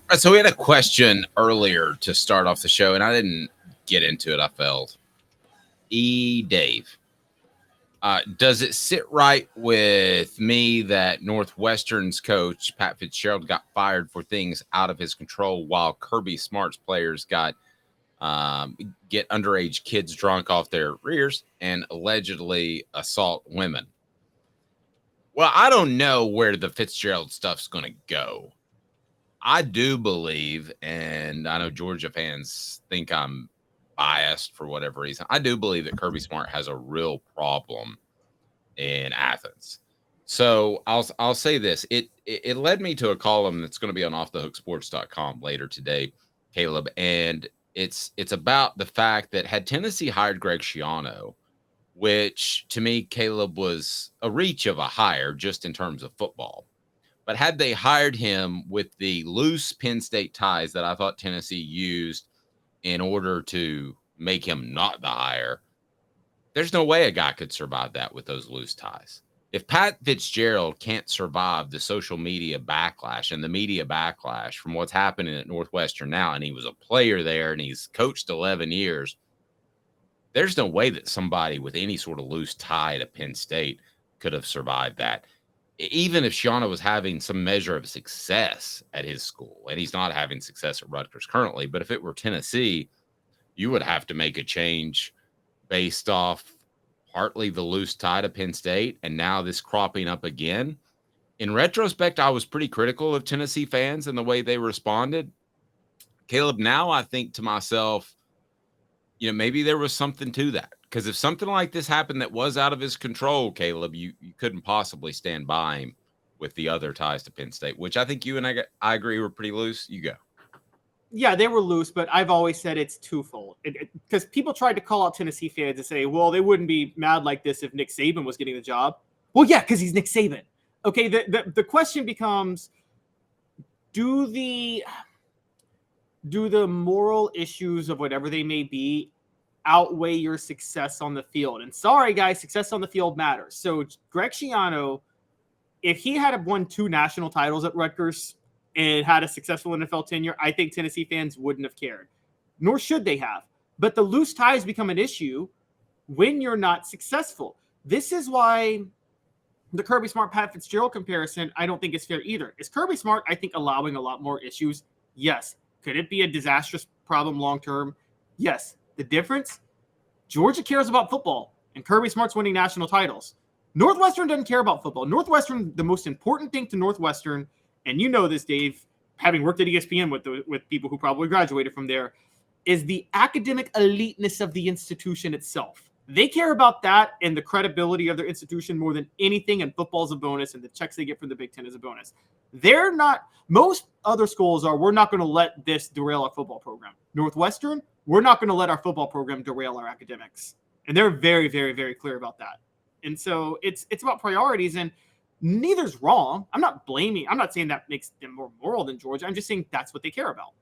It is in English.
right, so we had a question earlier to start off the show, and I didn't get into it. I failed. Dave, does it sit right with me that Northwestern's coach, Pat Fitzgerald, got fired for things out of his control while Kirby Smart's players got get underage kids drunk off their rears and allegedly assault women? Well, I don't know where the Fitzgerald stuff's going to go. I do believe, and I know Georgia fans think I'm biased for whatever reason. I do believe that Kirby Smart has a real problem in Athens. So I'll say this. It led me to a column that's going to be on offthehooksports.com later today, Caleb, and it's about the fact that had Tennessee hired Greg Schiano, which to me, Caleb, was a reach of a hire just in terms of football. But had they hired him with the loose Penn State ties that I thought Tennessee used in order to make him not the hire, there's no way a guy could survive that with those loose ties. If Pat Fitzgerald can't survive the social media backlash and the media backlash from what's happening at Northwestern now, and he was a player there and he's coached 11 years, there's no way that somebody with any sort of loose tie to Penn State could have survived that. Even if Schiano was having some measure of success at his school, and he's not having success at Rutgers currently, but if it were Tennessee, you would have to make a change based off partly the loose tie to Penn State and now this cropping up again. In retrospect, I was pretty critical of Tennessee fans and the way they responded. Caleb, now I think to myself, maybe there was something to that. Because if something like this happened that was out of his control, Caleb, you couldn't possibly stand by him with the other ties to Penn State, which I think you and I agree were pretty loose. You go. Yeah, they were loose, but I've always said it's twofold. Because people tried to call out Tennessee fans and say, well, they wouldn't be mad like this if Nick Saban was getting the job. Well, yeah, because he's Nick Saban. Okay, the question becomes, do the moral issues of whatever they may be outweigh your success on the field? And sorry, guys, success on the field matters. So Greg Schiano, if he had won 2 national titles at Rutgers and had a successful NFL tenure, I think Tennessee fans wouldn't have cared, nor should they have. But the loose ties become an issue when you're not successful. This is why the Kirby Smart Pat Fitzgerald comparison I don't think is fair either. Is Kirby Smart, I think, allowing a lot more issues? Yes. Could it be a disastrous problem long term? Yes. The difference? Georgia cares about football, and Kirby Smart's winning national titles. Northwestern doesn't care about football. Northwestern, the most important thing to Northwestern, and you know this, Dave, having worked at ESPN with people who probably graduated from there, is the academic eliteness of the institution itself. They care about that and the credibility of their institution more than anything, and football's a bonus, and the checks they get from the Big Ten is a bonus. They're not, most other schools are, we're not going to let this derail our football program. Northwestern, we're not going to let our football program derail our academics. And they're very, very, very clear about that. And so it's about priorities, and neither's wrong. I'm not saying that makes them more moral than Georgia. I'm just saying that's what they care about.